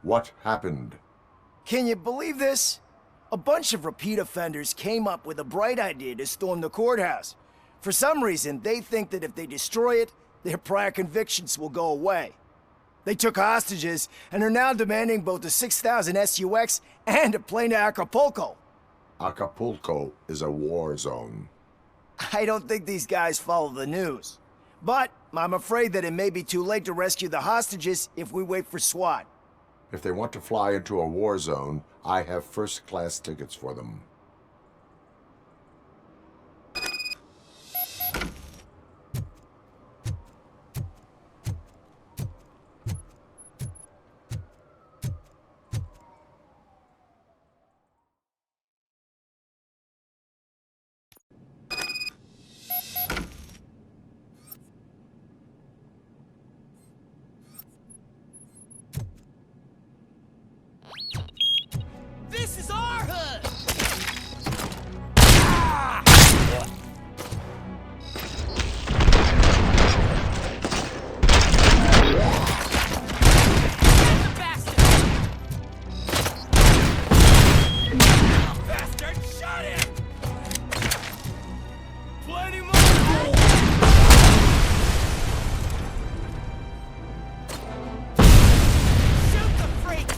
What happened? Can you believe this? A bunch of repeat offenders came up with a bright idea to storm the courthouse. For some reason, they think that if they destroy it, their prior convictions will go away. They took hostages and are now demanding both the 6,000 SUX and a plane to Acapulco. Acapulco is a war zone. I don't think these guys follow the news. But I'm afraid that it may be too late to rescue the hostages if we wait for SWAT. If they want to fly into a war zone, I have first-class tickets for them. This is our hood! Bastard, shot him! Plenty more! Shoot the freak!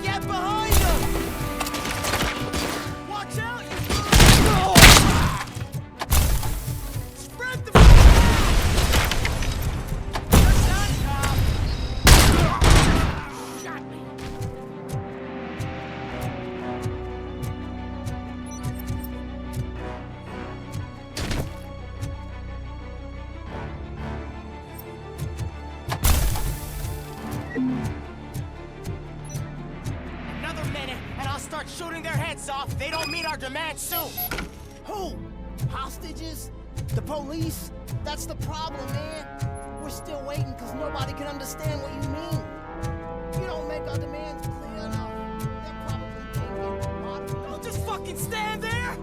Get behind him! Watch out, you Spread the You're done, cop! Shot me. Another minute, and I'll start shooting their heads off if they don't meet our demands soon. Who? Hostages? The police? That's the problem, man. We're still waiting because nobody can understand what you mean. If you don't make our demands clear enough, they're probably thinking, what? Don't just fucking stand there!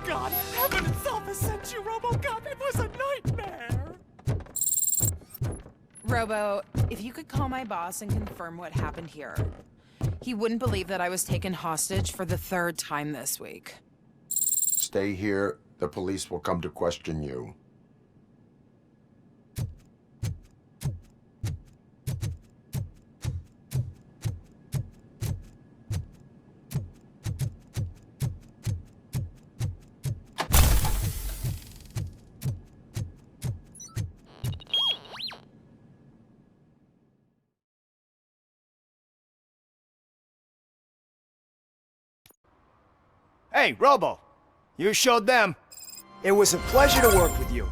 God, heaven itself has sent you, Robocop! It was a nightmare! Robo, if you could call my boss and confirm what happened here. He wouldn't believe that I was taken hostage for the 3rd time this week. Stay here. The police will come to question you. Hey, Robo! You showed them. It was a pleasure to work with you.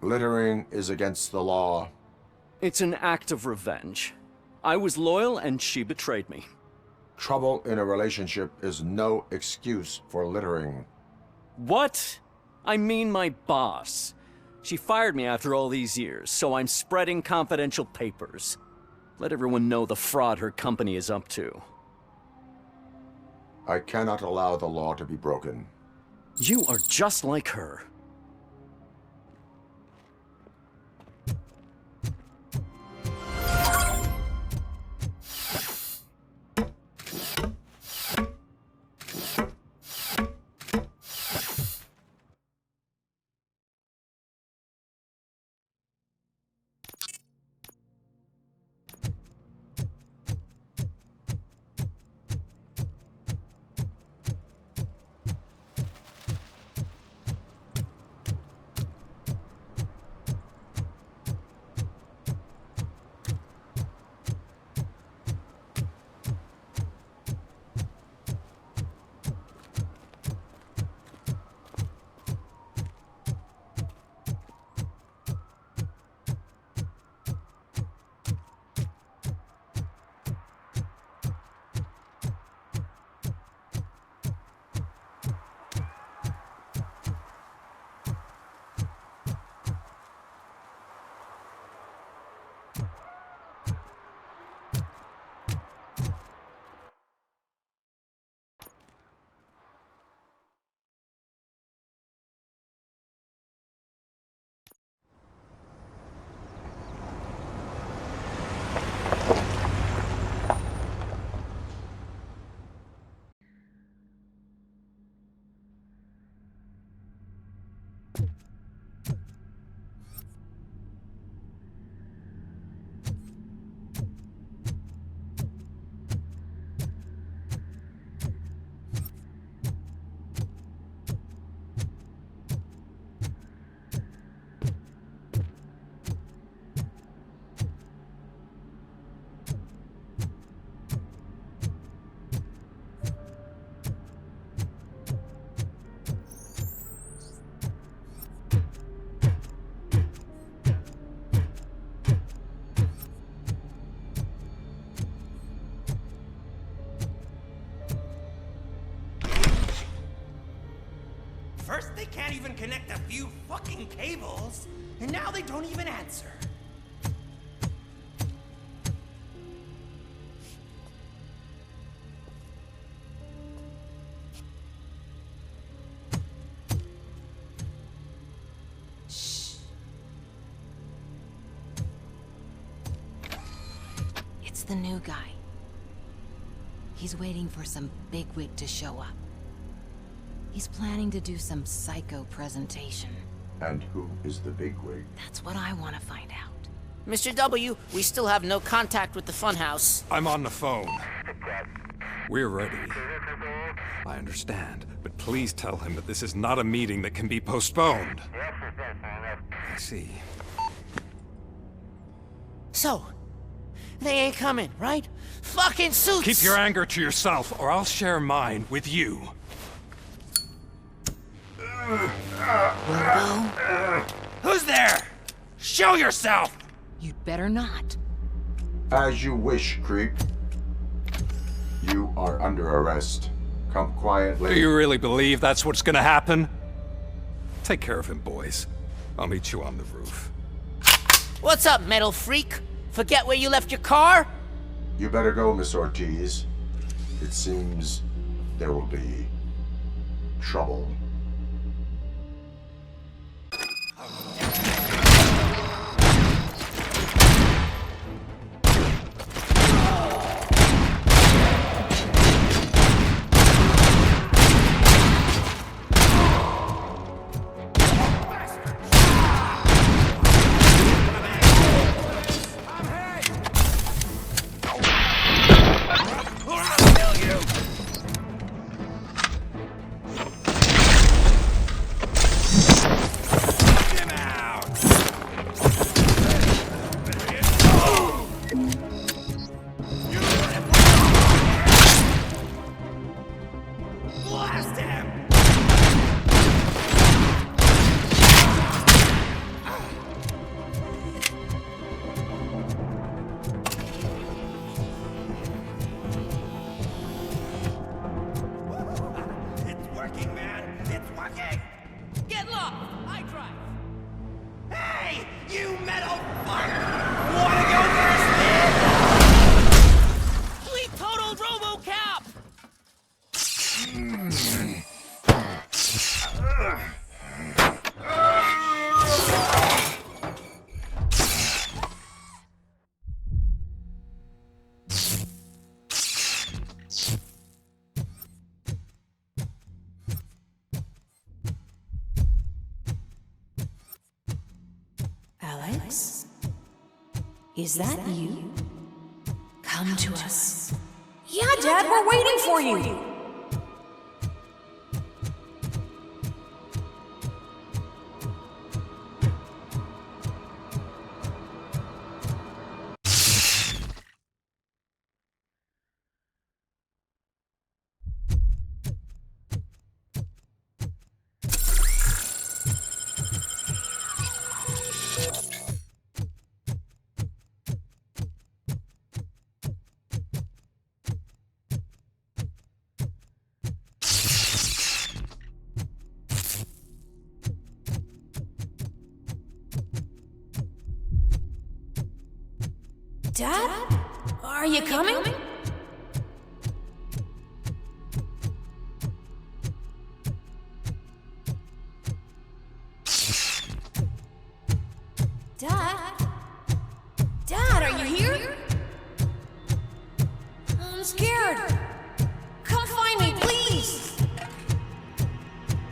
Littering is against the law. It's an act of revenge. I was loyal and she betrayed me. Trouble in a relationship is no excuse for littering. What? I mean my boss. She fired me after all these years, so I'm spreading confidential papers. Let everyone know the fraud her company is up to. I cannot allow the law to be broken. You are just like her. They can't even connect a few fucking cables. And now they don't even answer. It's the new guy. He's waiting for some bigwig to show up. He's planning to do some psycho presentation. And who is the bigwig? That's what I want to find out. Mr. W, we still have no contact with the funhouse. I'm on the phone. We're ready. I understand, but please tell him that this is not a meeting that can be postponed. I see. So, they ain't coming, right? Fucking suits! Keep your anger to yourself, or I'll share mine with you. Who's there? Show yourself! You'd better not. As you wish, creep. You are under arrest. Come quietly. Do you really believe that's what's gonna happen? Take care of him, boys. I'll meet you on the roof. What's up, metal freak? Forget where you left your car? You better go, Miss Ortiz. It seems there will be trouble. Alex? Is that you? Come to us. Yeah, Dad, we're waiting for you! Dad? Are you coming? Dad? Dad, are you here? I'm scared. Come find me, please.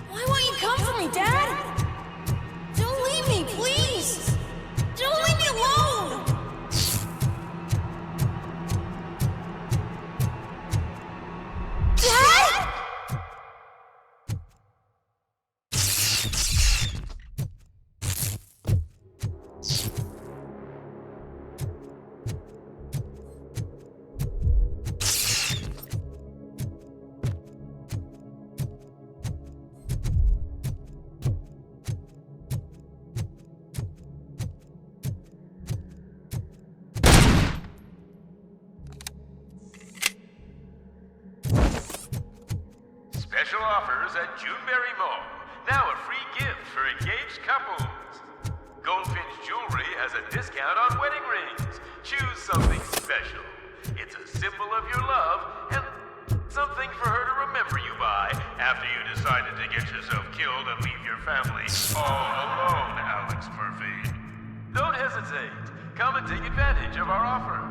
Why won't you come for me, Dad? Don't leave me, please. Don't leave me alone. Dad? Special offers at Juneberry Mall. Now a free gift for engaged couples. Goldfinch Jewelry has a discount on wedding rings. Choose something special. It's a symbol of your love and something for her to remember you by after you decided to get yourself killed and leave your family all alone, Alex Murphy. Don't hesitate. Come and take advantage of our offer.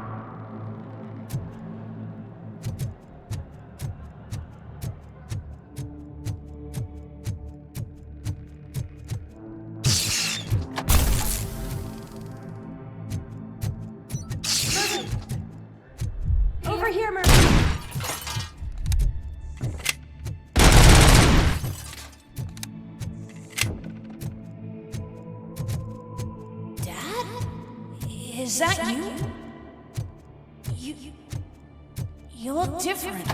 Over here, Murphy. Dad? Is that you? You look different.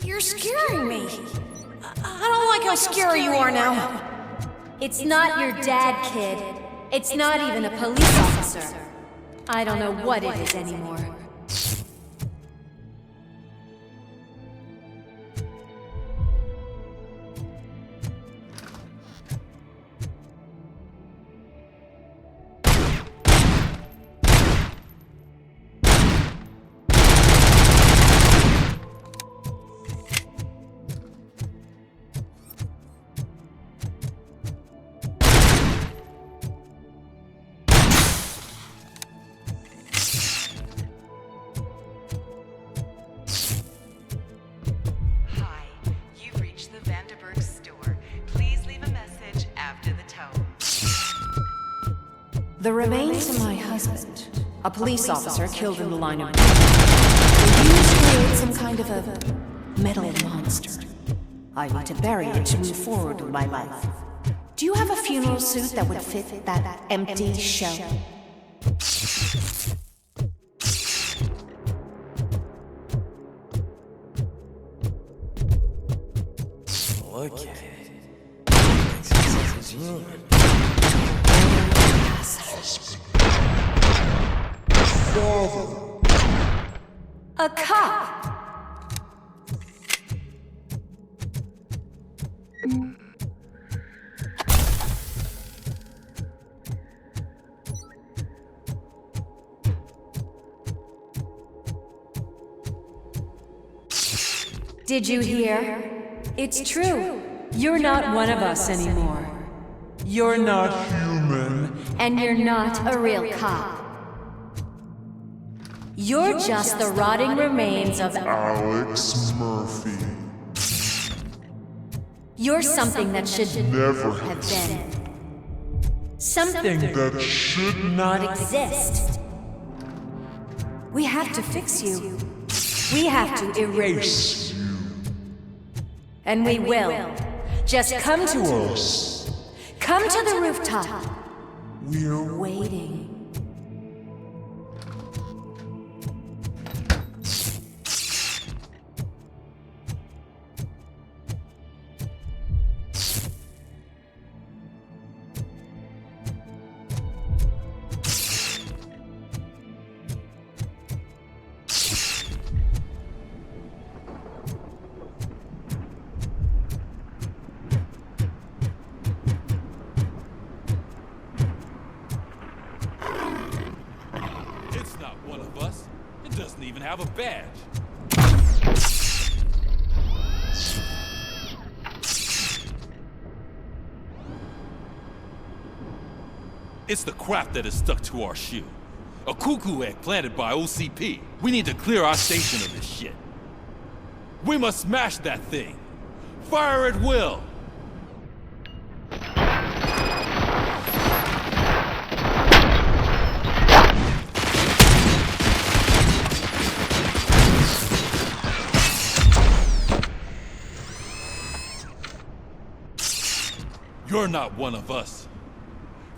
You're scaring me. I don't like how scary you are now. It's not your dad, kid. It's not even a police officer. I don't know what it is anymore. The remains of my husband, a police officer killed in the line of duty, were used to create some kind of a metal monster. I need to bury it to move forward with my life. Do you have a funeral suit that would fit that empty shell? Look at it. A cop! Did you hear? It's true. You're not one of us anymore. You're not human. And you're not a real cop. You're just the rotting remains of Alex Murphy. You're something that should Never have been. Something that should not exist. We have to fix you. We have to erase you. And we will. Just come to us. Come to the rooftop. We're waiting. Have a badge. It's the crap that is stuck to our shoe. A cuckoo egg planted by OCP. We need to clear our station of this shit. We must smash that thing. Fire at will. You're not one of us.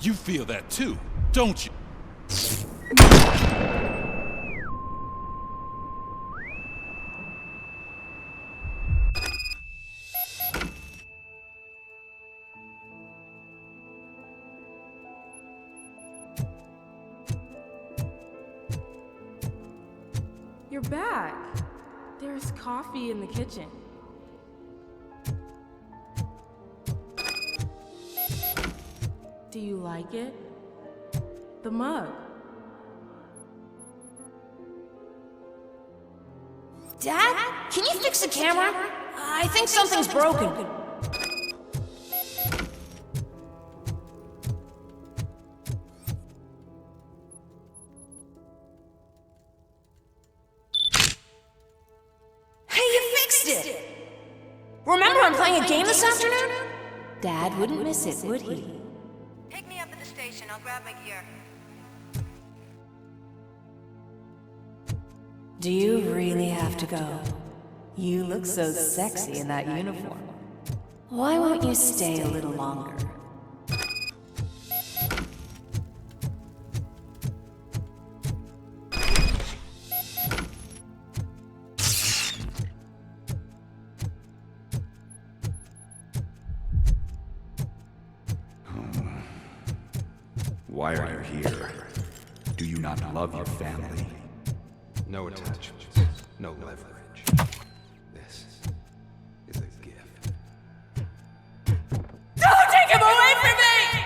You feel that too, don't you? You're back. There's coffee in the kitchen. Do you like it? The mug. Dad? Can you fix the camera? I think something's broken. Hey, you fixed it! Remember I'm playing a game this afternoon? Dad wouldn't miss it, would he? Pick me up at the station. I'll grab my gear. Do you really have to go? You look so sexy in that uniform. Why won't you stay a little longer? Why are you here? Do you not love your family? No attachments, no leverage. This is a gift. Don't take him away from me!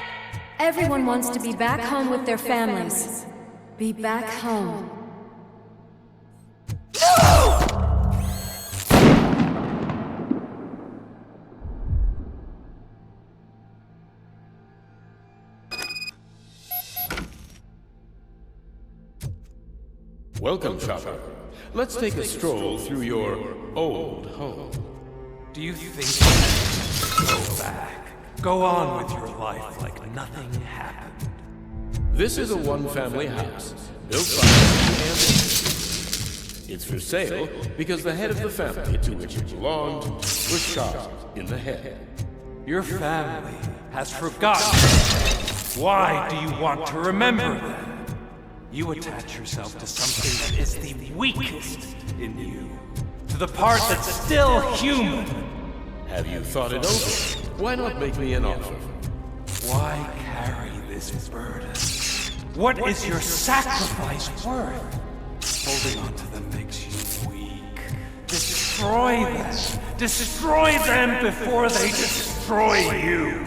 Everyone wants to be back home with their families. Be back home. Welcome, Chopper. Let's take a stroll through your old home. Do you think go back? Go on with your life like nothing happened. This is a one-family house, built by and it's for sale because the head of the family to which it belonged was shot in the head. Your family has forgotten. Why do you want to remember them? You attach yourself to something that is the weakest in you. To the part that's still human. Have you thought it over? Why not make me an offer? Why carry this burden? What is your sacrifice worth? Holding on to them makes you weak. Destroy them. Destroy them before they destroy you.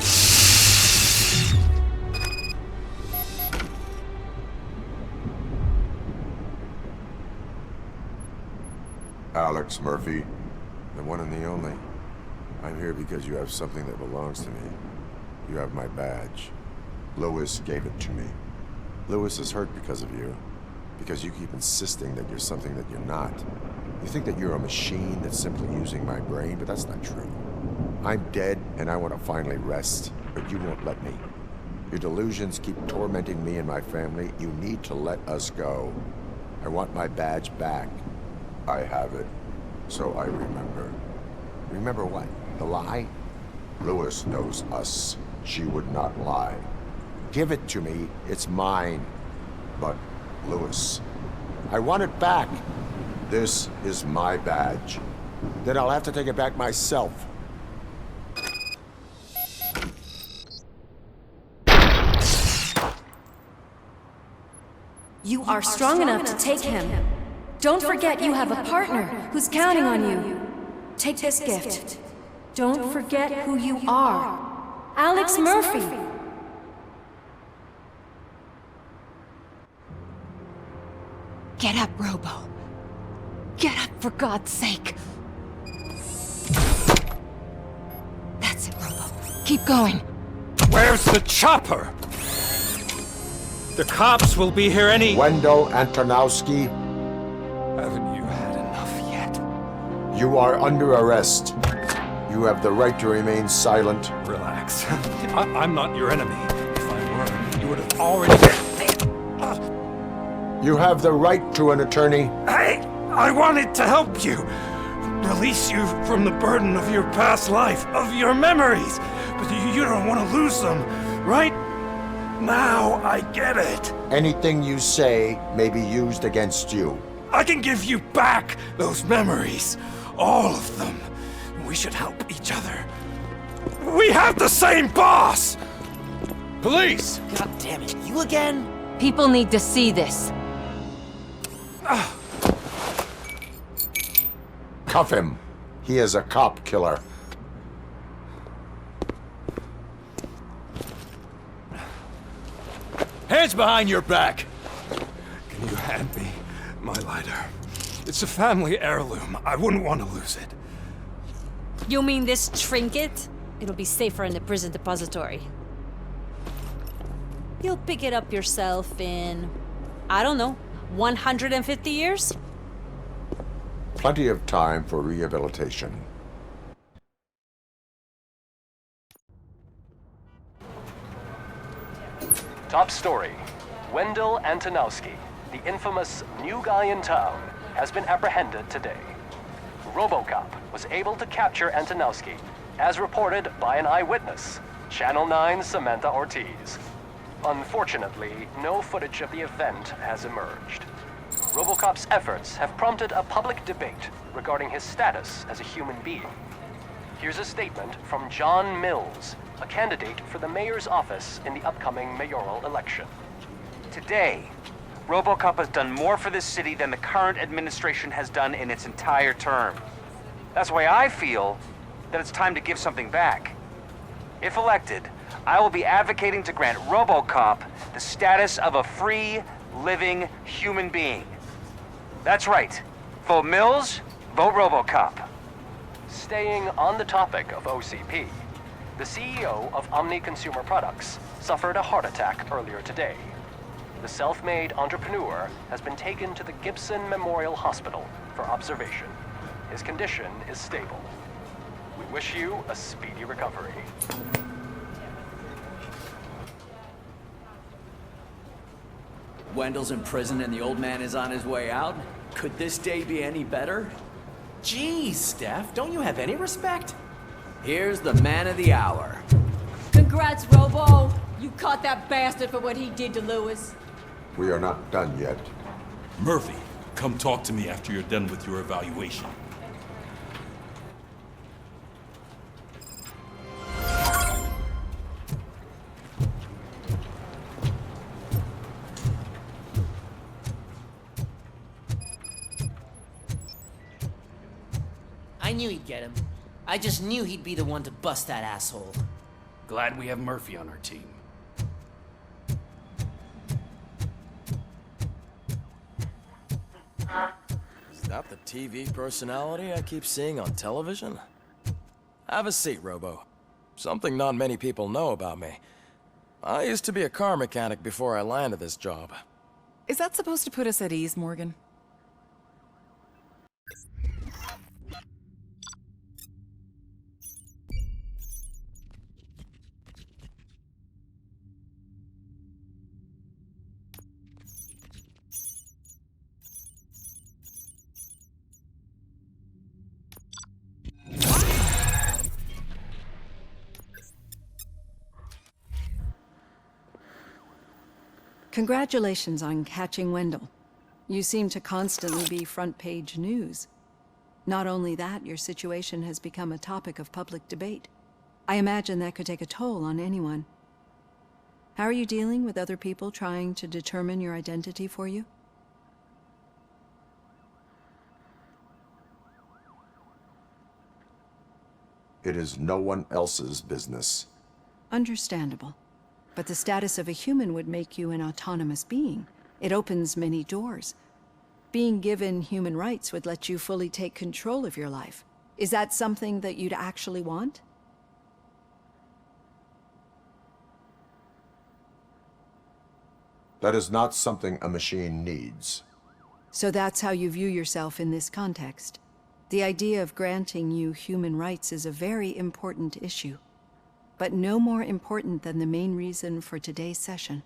Alex Murphy, the one and the only. I'm here because you have something that belongs to me. You have my badge. Louis gave it to me. Louis is hurt because of you. Because you keep insisting that you're something that you're not. You think that you're a machine that's simply using my brain, but that's not true. I'm dead, and I want to finally rest, but you won't let me. Your delusions keep tormenting me and my family. You need to let us go. I want my badge back. I have it, so I remember. Remember what? The lie? Louis knows us. She would not lie. Give it to me. It's mine. But, Louis, I want it back. This is my badge. Then I'll have to take it back myself. You are strong enough to take him. Don't forget you have a partner who's counting on you. Take this gift. Don't forget who you are. Alex Murphy. Get up, Robo. Get up, for God's sake. That's it, Robo. Keep going. Where's the chopper? The cops will be here any... Wendell Antonowski. Haven't you had enough yet? You are under arrest. You have the right to remain silent. Relax. I'm not your enemy. If I were, you would have already... You have the right to an attorney. Hey! I wanted to help you! Release you from the burden of your past life, of your memories! But you don't want to lose them, right? Now I get it. Anything you say may be used against you. I can give you back those memories. All of them. We should help each other. We have the same boss! Police! God damn it, you again? People need to see this. Cuff him. He is a cop killer. hands behind your back! Can you hand me my lighter? It's a family heirloom. I wouldn't want to lose it. You mean this trinket? It'll be safer in the prison depository. You'll pick it up yourself in, I don't know, 150 years? Plenty of time for rehabilitation. Top story. Wendell Antonowski, the infamous new guy in town, has been apprehended today. Robocop was able to capture Antonowski, as reported by an eyewitness, Channel 9's Samantha Ortiz. Unfortunately, no footage of the event has emerged. Robocop's efforts have prompted a public debate regarding his status as a human being. Here's a statement from John Mills, a candidate for the mayor's office in the upcoming mayoral election. Today, Robocop has done more for this city than the current administration has done in its entire term. That's why I feel that it's time to give something back. If elected, I will be advocating to grant Robocop the status of a free, living human being. That's right. Vote Mills, vote Robocop. Staying on the topic of OCP, the CEO of Omni Consumer Products suffered a heart attack earlier today. The self-made entrepreneur has been taken to the Gibson Memorial Hospital for observation. His condition is stable. We wish you a speedy recovery. Wendell's in prison and the old man is on his way out? Could this day be any better? Geez, Steph, don't you have any respect? Here's the man of the hour. Congrats, Robo! You caught that bastard for what he did to Lewis. We are not done yet. Murphy, come talk to me after you're done with your evaluation. I knew he'd get him. I just knew he'd be the one to bust that asshole. Glad we have Murphy on our team. Is that the TV personality I keep seeing on television? Have a seat, Robo. Something not many people know about me. I used to be a car mechanic before I landed this job. Is that supposed to put us at ease, Morgan? Congratulations on catching Wendell. You seem to constantly be front-page news. Not only that, your situation has become a topic of public debate. I imagine that could take a toll on anyone. How are you dealing with other people trying to determine your identity for you? It is no one else's business. Understandable. But the status of a human would make you an autonomous being. It opens many doors. Being given human rights would let you fully take control of your life. Is that something that you'd actually want? That is not something a machine needs. So that's how you view yourself in this context. The idea of granting you human rights is a very important issue, but no more important than the main reason for today's session.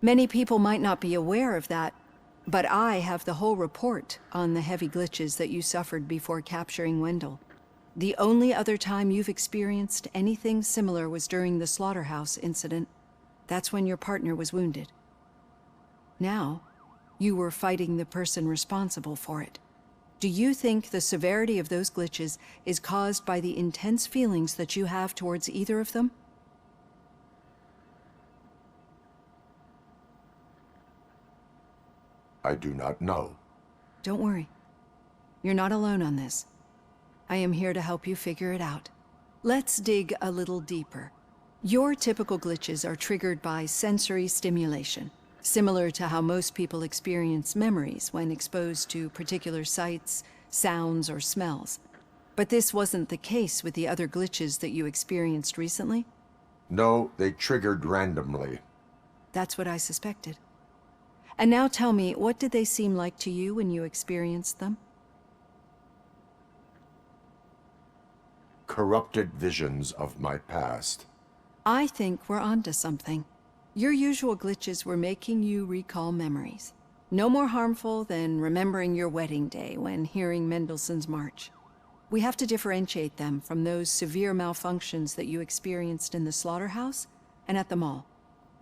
Many people might not be aware of that, but I have the whole report on the heavy glitches that you suffered before capturing Wendell. The only other time you've experienced anything similar was during the slaughterhouse incident. That's when your partner was wounded. Now, you were fighting the person responsible for it. Do you think the severity of those glitches is caused by the intense feelings that you have towards either of them? I do not know. Don't worry. You're not alone on this. I am here to help you figure it out. Let's dig a little deeper. Your typical glitches are triggered by sensory stimulation. similar to how most people experience memories when exposed to particular sights, sounds, or smells. But this wasn't the case with the other glitches that you experienced recently? No, they triggered randomly. That's what I suspected. And now tell me, what did they seem like to you when you experienced them? Corrupted visions of my past. I think we're onto something. Your usual glitches were making you recall memories. No more harmful than remembering your wedding day when hearing Mendelssohn's March. We have to differentiate them from those severe malfunctions that you experienced in the slaughterhouse and at the mall.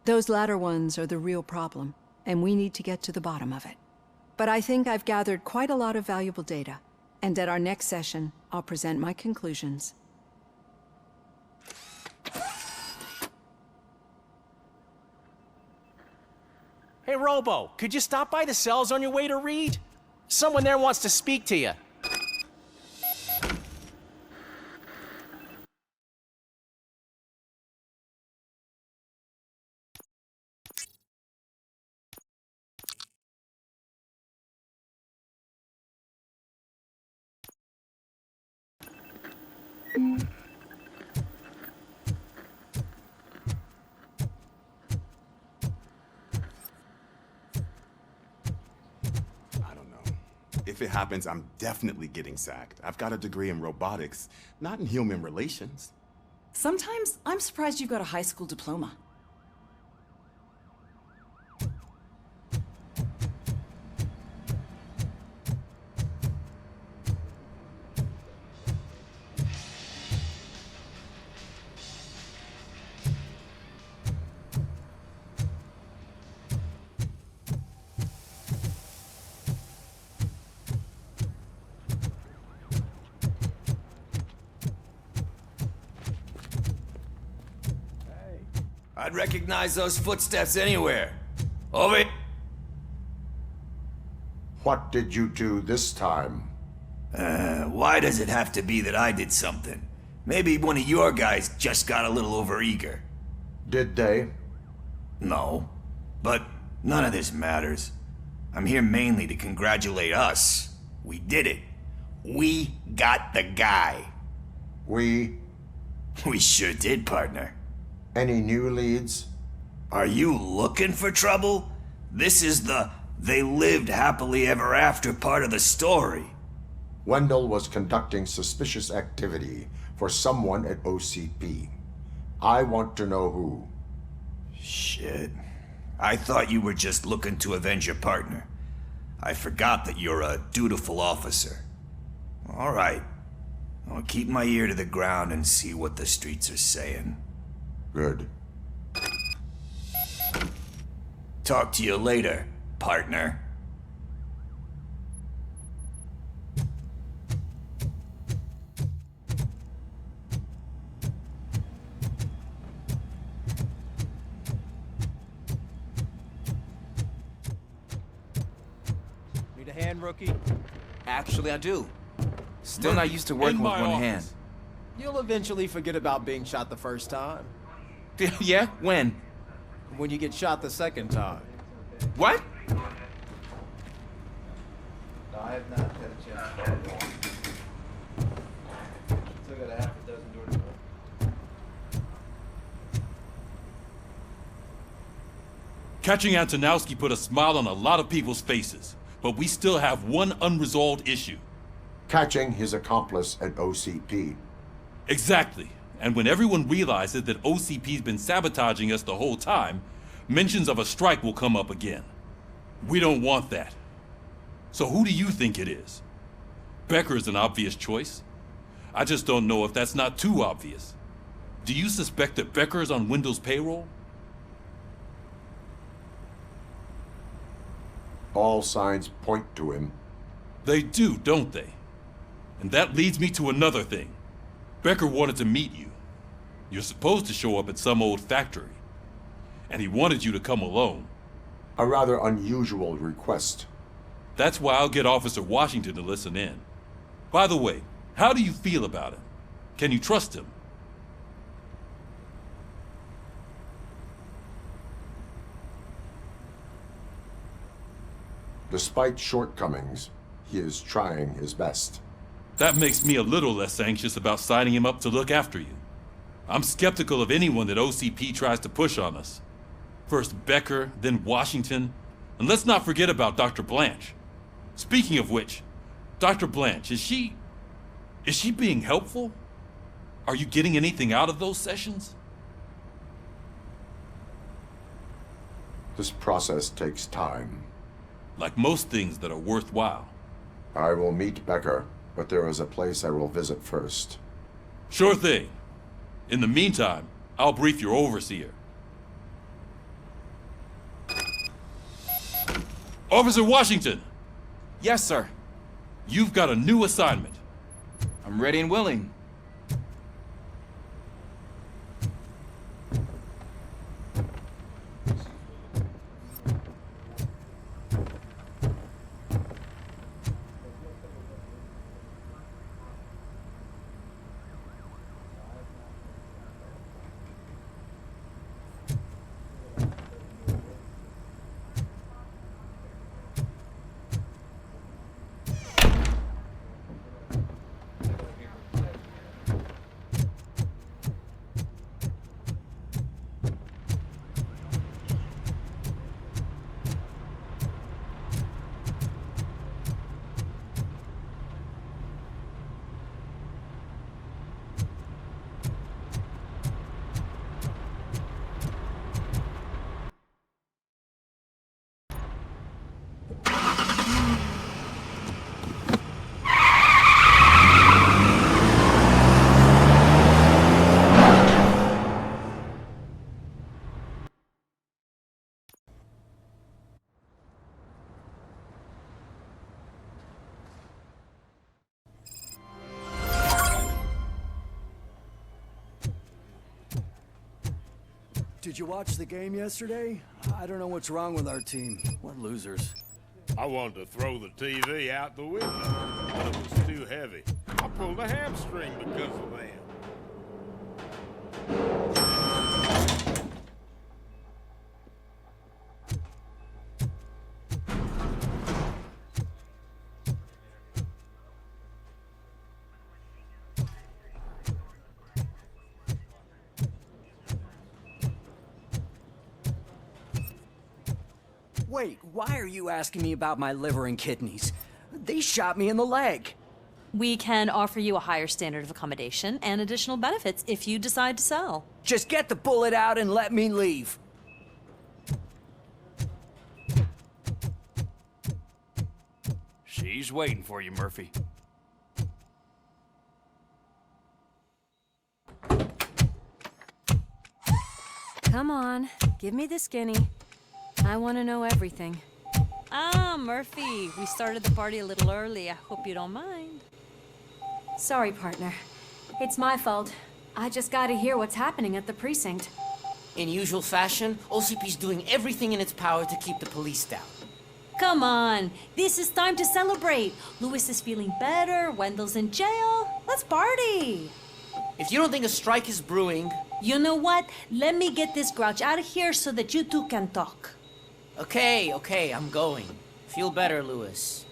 Those latter ones are the real problem, and we need to get to the bottom of it. But I think I've gathered quite a lot of valuable data, and at our next session, I'll present my conclusions. Hey, Robo, could you stop by the cells on your way to read? Someone there wants to speak to you. If it happens, I'm definitely getting sacked. I've got a degree in robotics, not in human relations. Sometimes I'm surprised you got a high school diploma. I'd recognize those footsteps anywhere. Over. What did you do this time? Why does it have to be that I did something? Maybe one of your guys just got a little overeager. Did they? No. But none of this matters. I'm here mainly to congratulate us. We did it. We got the guy. We sure did, partner. Any new leads? Are you looking for trouble? This is the "they lived happily ever after" part of the story. Wendell was conducting suspicious activity for someone at OCP. I want to know who. Shit. I thought you were just looking to avenge your partner. I forgot that you're a dutiful officer. All right. I'll keep my ear to the ground and see what the streets are saying. Good. Talk to you later, partner. Need a hand, rookie? Actually, I do. Still not used to working with one hand. You'll eventually forget about being shot the first time. Yeah? When? When you get shot the second time. What? No, I have not had a chance. Still got a half a dozen doors to go. Catching Antonowski put a smile on a lot of people's faces, but we still have one unresolved issue. Catching his accomplice at OCP. Exactly. And when everyone realizes that OCP's been sabotaging us the whole time, mentions of a strike will come up again. We don't want that. So who do you think it is? Becker is an obvious choice. I just don't know if that's not too obvious. Do you suspect that Becker is on Wendell's payroll? All signs point to him. They do, don't they? And that leads me to another thing. Becker wanted to meet you. You're supposed to show up at some old factory. And he wanted you to come alone. A rather unusual request. That's why I'll get Officer Washington to listen in. By the way, how do you feel about him? Can you trust him? Despite shortcomings, he is trying his best. That makes me a little less anxious about signing him up to look after you. I'm skeptical of anyone that OCP tries to push on us. First Becker, then Washington, and let's not forget about Dr. Blanche. Speaking of which, Dr. Blanche, is she being helpful? Are you getting anything out of those sessions? This process takes time. Like most things that are worthwhile. I will meet Becker, but there is a place I will visit first. Sure thing. In the meantime, I'll brief your overseer. Officer Washington! Yes, sir. You've got a new assignment. I'm ready and willing. Did you watch the game yesterday? I don't know what's wrong with our team. What losers. I wanted to throw the TV out the window, but it was too heavy. I pulled a hamstring because of that. Wait, why are you asking me about my liver and kidneys? They shot me in the leg. We can offer you a higher standard of accommodation and additional benefits if you decide to sell. Just get the bullet out and let me leave. She's waiting for you, Murphy. Come on, give me the skinny. I want to know everything. Ah, Murphy, we started the party a little early. I hope you don't mind. Sorry, partner. It's my fault. I just gotta hear what's happening at the precinct. In usual fashion, OCP's doing everything in its power to keep the police down. Come on, this is time to celebrate. Louis is feeling better, Wendell's in jail. Let's party. If you don't think a strike is brewing... You know what? Let me get this grouch out of here so that you two can talk. Okay, I'm going. Feel better, Louis.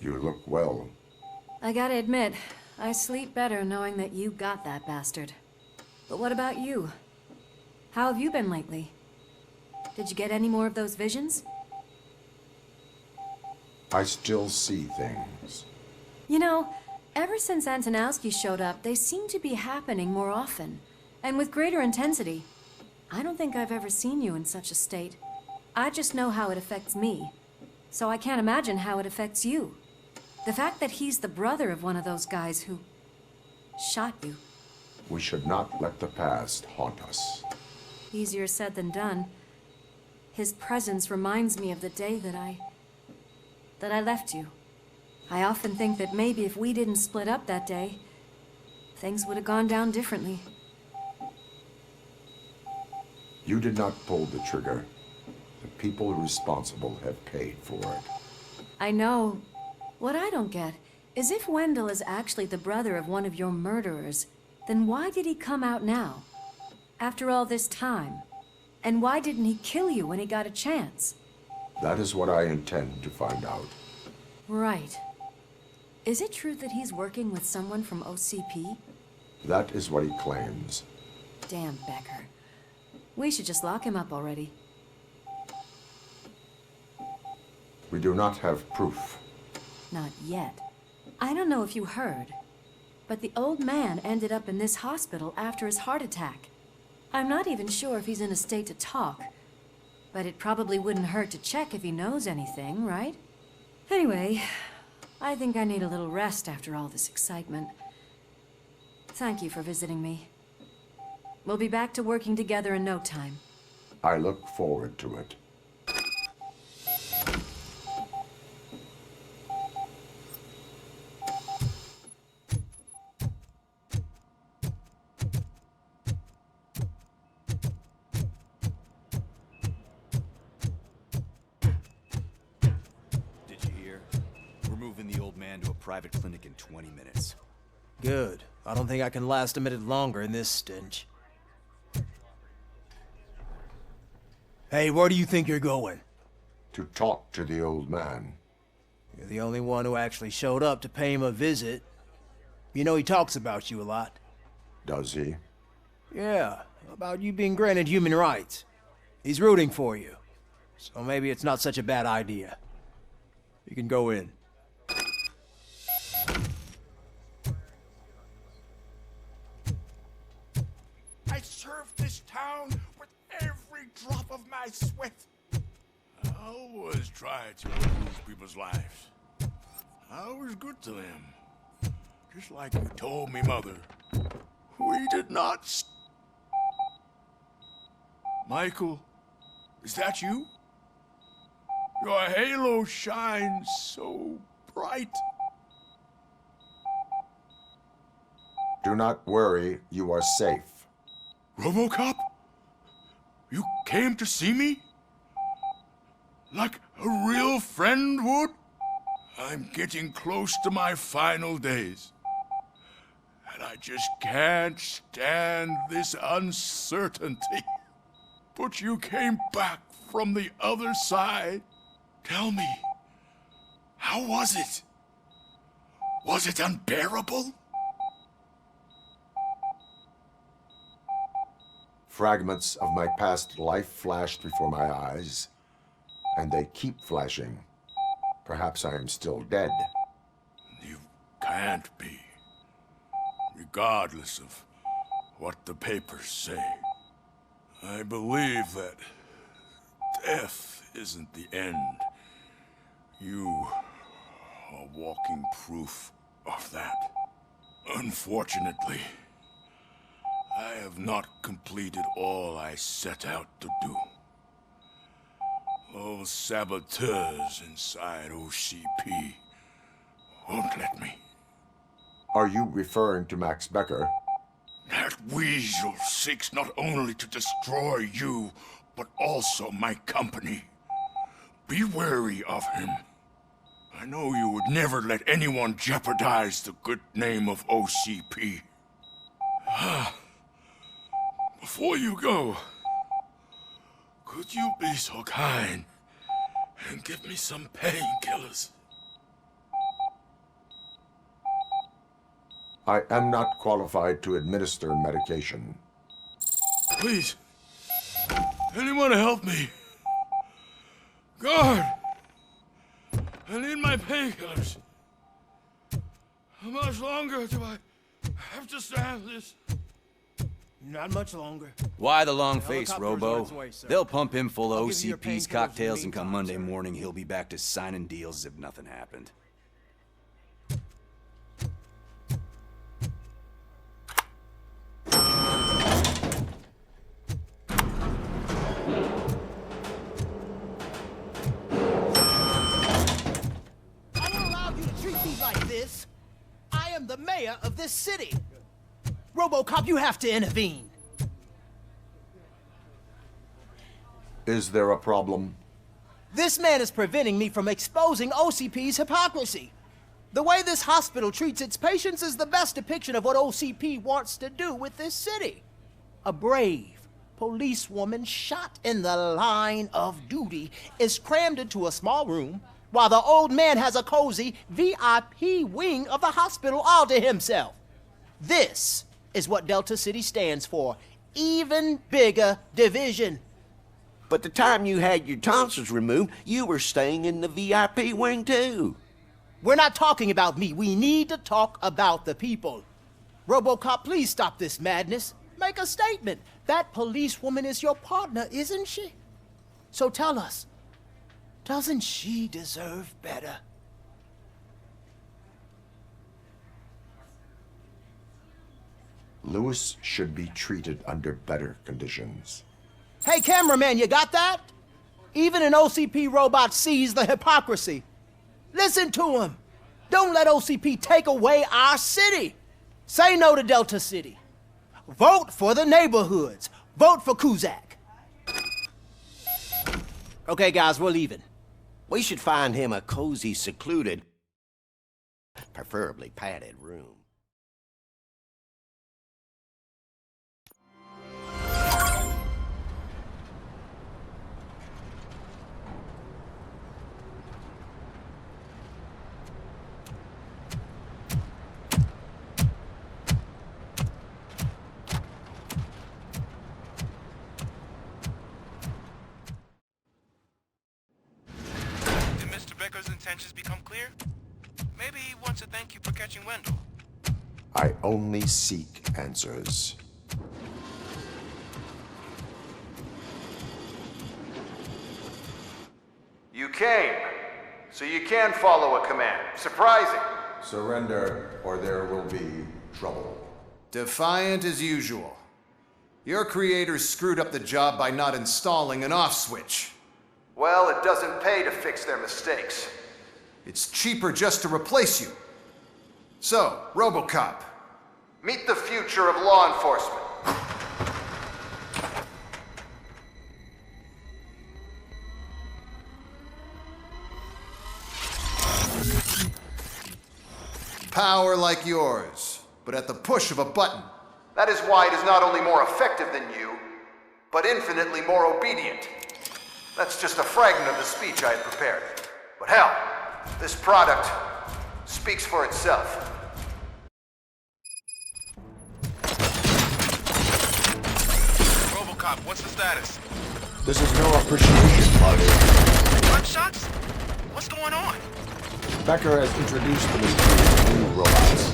You look well. I gotta admit, I sleep better knowing that you got that bastard. But what about you? How have you been lately? Did you get any more of those visions? I still see things. You know, ever since Antonowski showed up, they seem to be happening more often, and with greater intensity. I don't think I've ever seen you in such a state. I just know how it affects me, so I can't imagine how it affects you. The fact that he's the brother of one of those guys who shot you. We should not let the past haunt us. Easier said than done. His presence reminds me of the day that I left you. I often think that maybe if we didn't split up that day, things would have gone down differently. You did not pull the trigger. The people responsible have paid for it. I know. What I don't get is if Wendell is actually the brother of one of your murderers, then why did he come out now? After all this time? And why didn't he kill you when he got a chance? That is what I intend to find out. Right. Is it true that he's working with someone from OCP? That is what he claims. Damn Becker. We should just lock him up already. We do not have proof. Not yet. I don't know if you heard, but the old man ended up in this hospital after his heart attack. I'm not even sure if he's in a state to talk, but it probably wouldn't hurt to check if he knows anything, right? Anyway, I think I need a little rest after all this excitement. Thank you for visiting me. We'll be back to working together in no time. I look forward to it. Did you hear? We're moving the old man to a private clinic in 20 minutes. Good. I don't think I can last a minute longer in this stench. Hey, where do you think you're going? To talk to the old man. You're the only one who actually showed up to pay him a visit. You know he talks about you a lot. Does he? Yeah, about you being granted human rights. He's rooting for you. So maybe it's not such a bad idea. You can go in. I served this town with every drop of my sweat. I always tried to improve people's lives. I was good to them. Just like you told me, Mother. We did not... Michael, is that you? Your halo shines so bright. Do not worry, you are safe. Robocop? You came to see me? Like a real friend would? I'm getting close to my final days. And I just can't stand this uncertainty. But you came back from the other side. Tell me, how was it? Was it unbearable? Fragments of my past life flashed before my eyes, and they keep flashing. Perhaps I am still dead. You can't be, regardless of what the papers say. I believe that death isn't the end. You are walking proof of that. Unfortunately, I have not completed all I set out to do. Those saboteurs inside OCP won't let me. Are you referring to Max Becker? That weasel seeks not only to destroy you, but also my company. Be wary of him. I know you would never let anyone jeopardize the good name of OCP. Before you go, could you be so kind and give me some painkillers? I am not qualified to administer medication. Please, anyone help me? Guard! I need my painkillers. How much longer do I have to stand this? Not much longer. Why the long face, Helicopter's Robo? on its way, sir. They'll pump him full of I'll give you your OCP's painkillers cocktails, in the and come meantime, Monday sir. morning, he'll be back to signing deals as if nothing happened. I don't allow you to treat me like this. I am the mayor of this city. Robocop, you have to intervene. Is there a problem? This man is preventing me from exposing OCP's hypocrisy. The way this hospital treats its patients is the best depiction of what OCP wants to do with this city. A brave policewoman shot in the line of duty is crammed into a small room while the old man has a cozy VIP wing of the hospital all to himself. This is what Delta City stands for. Even bigger division. But the time you had your tonsils removed, you were staying in the VIP wing too. We're not talking about me. We need to talk about the people. Robocop, please stop this madness. Make a statement. That policewoman is your partner, isn't she? So tell us, doesn't she deserve better? Lewis should be treated under better conditions. Hey, cameraman, you got that? Even an OCP robot sees the hypocrisy. Listen to him. Don't let OCP take away our city. Say no to Delta City. Vote for the neighborhoods. Vote for Kuzak. Okay, guys, we're leaving. We should find him a cozy, secluded, preferably padded room. Intentions become clear? Maybe he wants to thank you for catching Wendell. I only seek answers. You came, so you can follow a command. Surprising. Surrender, or there will be trouble. Defiant as usual. Your creators screwed up the job by not installing an off switch. Well, it doesn't pay to fix their mistakes. It's cheaper just to replace you. So, Robocop, meet the future of law enforcement. Power like yours, but at the push of a button. That is why it is not only more effective than you, but infinitely more obedient. That's just a fragment of the speech I had prepared. But hell, this product speaks for itself. Robocop, what's the status? This is no appreciation party. Gunshots? What's going on? Becker has introduced me to new robots.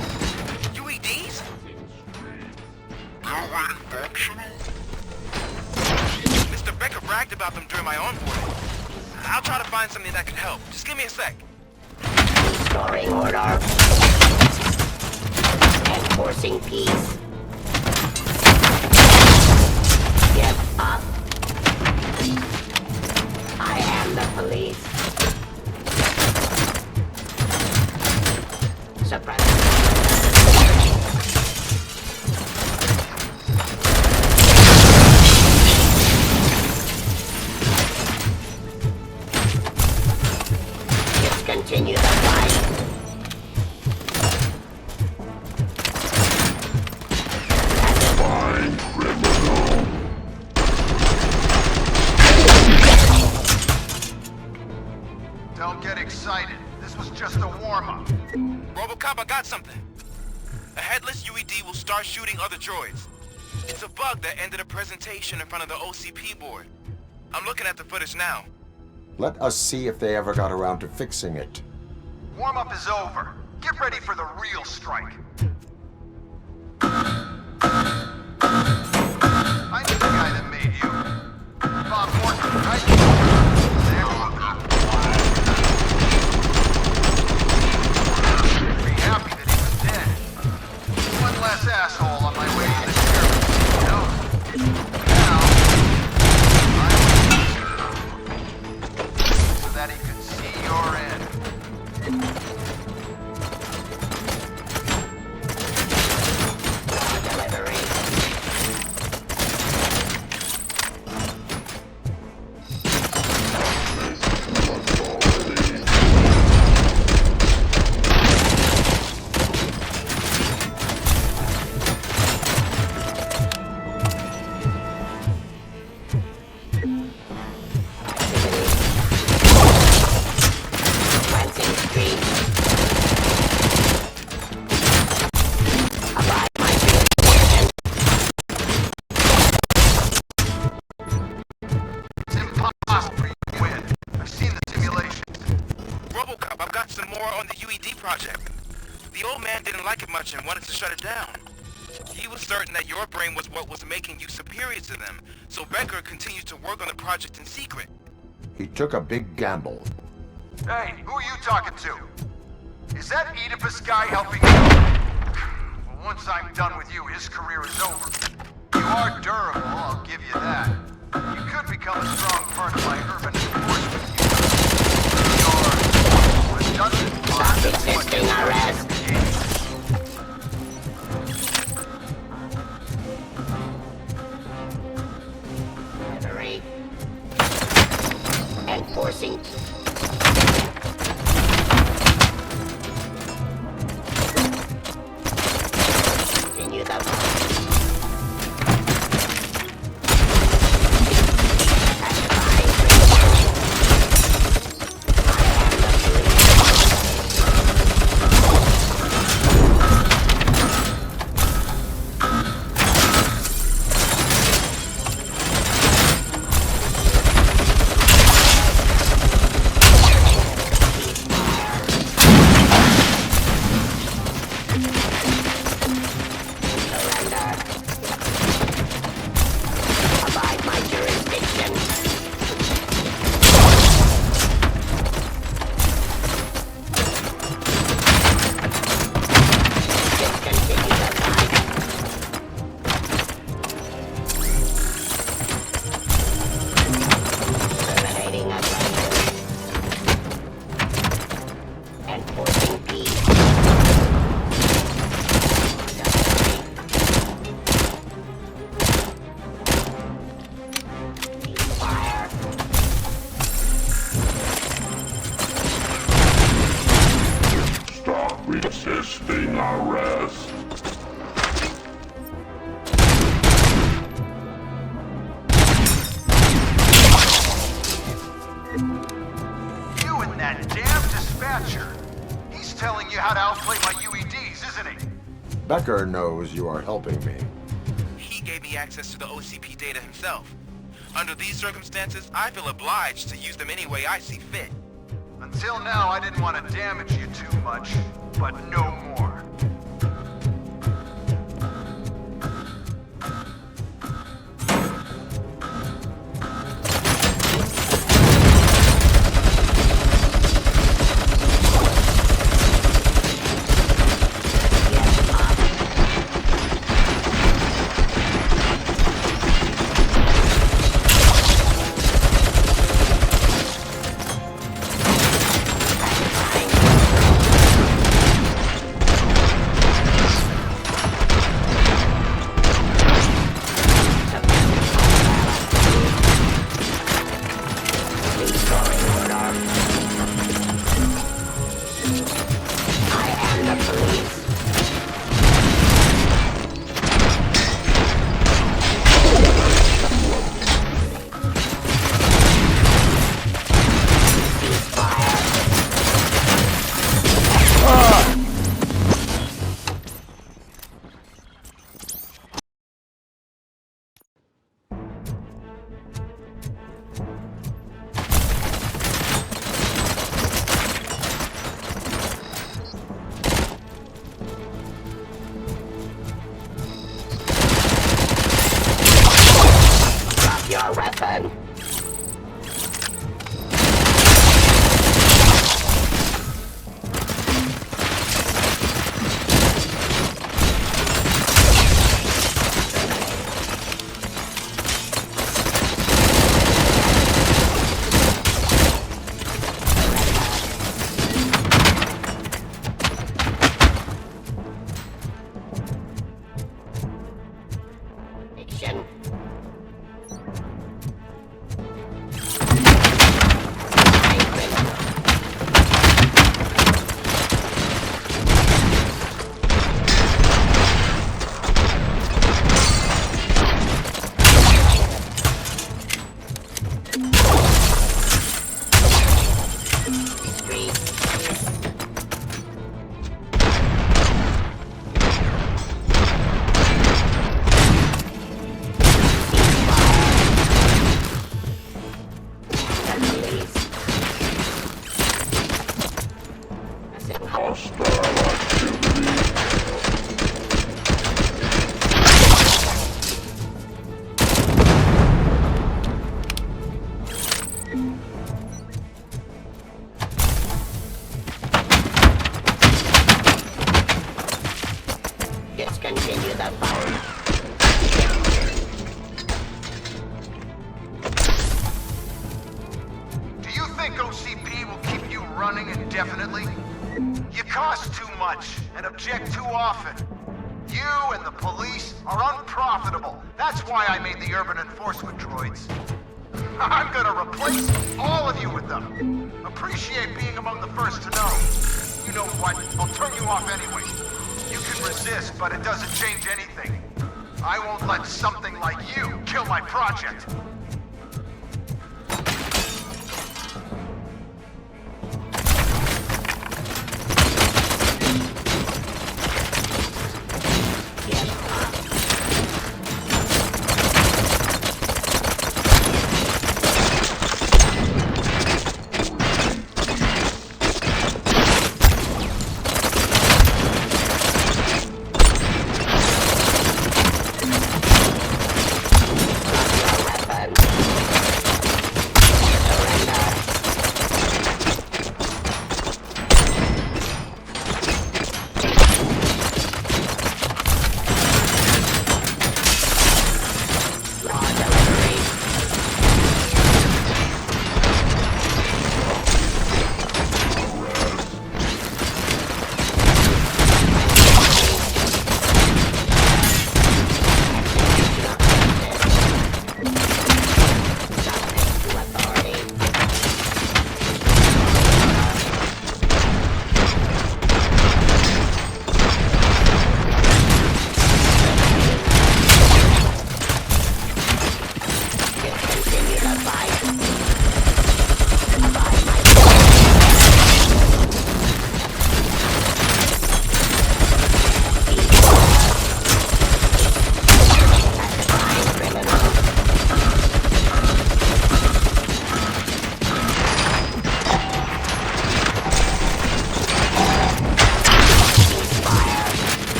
UEDs? Mr. Becker bragged about them during my onboarding. I'll try to find something that can help. Just give me a sec. Restoring order. Enforcing peace. Give up. I am the police. Suppress. Continue the fight. Fine criminal. Don't get excited. This was just a warm-up. Robocop, I got something. A headless UED will start shooting other droids. It's a bug that ended a presentation in front of the OCP board. I'm looking at the footage now. Let us see if they ever got around to fixing it. Warm-up is over. Get ready for the real strike. I knew the guy that made you. Bob Morton, right? Be happy that he was dead. One less asshole on my way to the sheriff. Now, so that he could see your end. project. The old man didn't like it much and wanted to shut it down. He was certain that your brain was what was making you superior to them, so Becker continued to work on the project in secret. He took a big gamble. Hey, who are you talking to? Is that Oedipus guy helping you? Well, once I'm done with you, his career is over. You are durable, I'll give you that. You could become a strong part of my urban enforcement unit. You're redundant. Stop resisting arrest! Enforcing. Continue the... Resisting arrest. You and that damn dispatcher. He's telling you how to outplay my UEDs, isn't he? Becker knows you are helping me. He gave me access to the OCP data himself. Under these circumstances, I feel obliged to use them any way I see fit. Until now, I didn't want to damage you too much, but no more. indefinitely. You cost too much and object too often. You and the police are unprofitable. That's why I made the urban enforcement droids. I'm gonna replace all of you with them. Appreciate being among the first to know. You know what? I'll turn you off anyway. You can resist, but it doesn't change anything. I won't let something like you kill my project.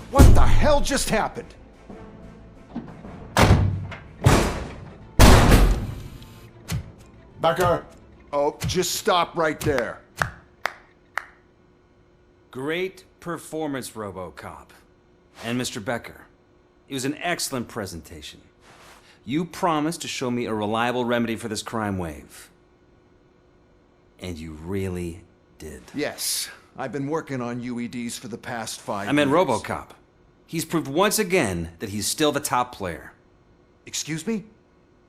What the hell just happened? Becker! Oh, just stop right there. Great performance, Robocop. And Mr. Becker, it was an excellent presentation. You promised to show me a reliable remedy for this crime wave. And you really did. Yes, I've been working on UEDs for the past 5 years. I meant Robocop. He's proved once again that he's still the top player. Excuse me?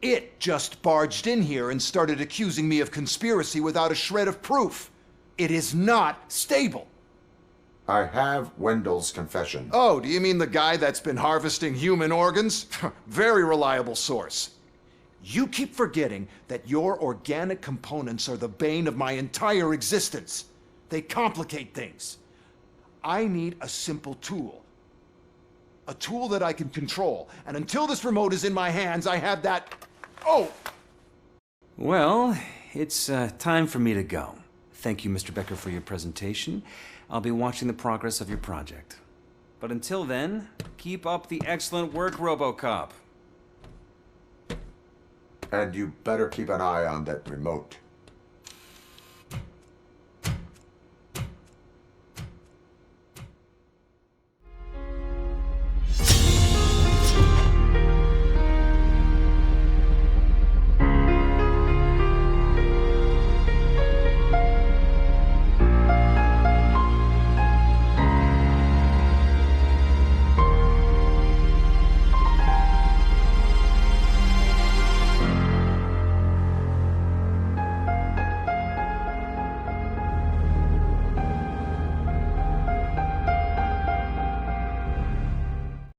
It just barged in here and started accusing me of conspiracy without a shred of proof. It is not stable. I have Wendell's confession. Oh, do you mean the guy that's been harvesting human organs? Very reliable source. You keep forgetting that your organic components are the bane of my entire existence. They complicate things. I need a simple tool. A tool that I can control. And until this remote is in my hands, I have that... Oh! Well, it's time for me to go. Thank you, Mr. Becker, for your presentation. I'll be watching the progress of your project. But until then, keep up the excellent work, Robocop. And you better keep an eye on that remote.